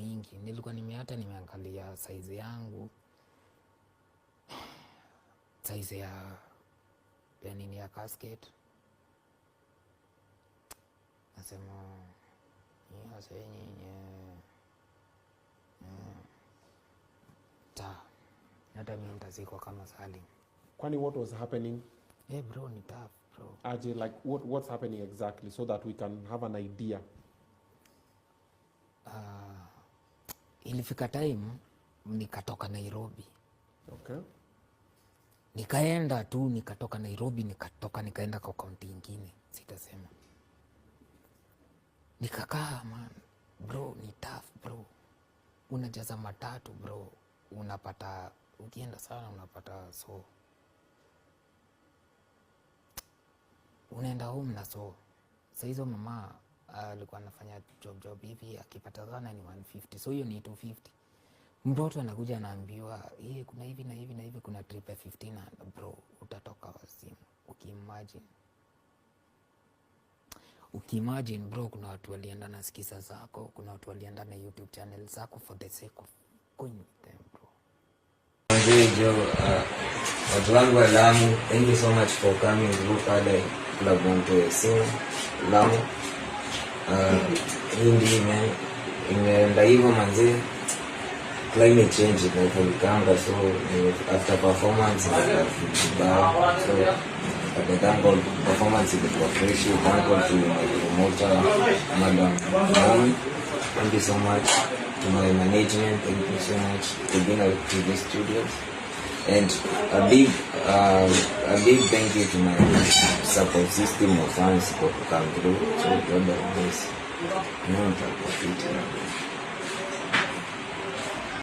mingi. Nilikuwa nimeangalia size yangu. Size ya nini ya casket. Nasema hiyo sasa hata mimi nitazikwa kama Salim. Kwani what was happening? Bro, ni tough bro. Aje, like what's happening exactly so that we can have an idea? Ilifika time nikatoka Nairobi. Okay. Nikatoka Nairobi, nikaenda kwa kaunti nyingine, sitasema. Nikakaa man, bro, ni tough bro. Unajaza matatu bro, unapata ukienda sana unapata so. Unaenda home na so. Sasa hizo mama alikuwa anafanya job hivi, akipata sana ni 150. So hiyo ni 250. Mtoto anakuja anaambiwa, kuna hivi na hivi na hivi, kuna trip ya 1500 bro, utatoka wazimu. Ukimagine bro, kuna watu walienda na skisa zako, kuna watu walienda na YouTube channel zako for the sake of going with them bro. Watu wangu wa Lamu, thank you so much for coming to Father Club Monte. So Lamu, hii man, imeenda hivyo manzi. Climate change inapolikanga, so after performance so at the thank God performance ilikuwa fresh. Thank God to my promoter Madam. Thank you so much to my management. Thank you so much for being out to the studios, and a big thank you to my support system of fans for coming through. So God bless.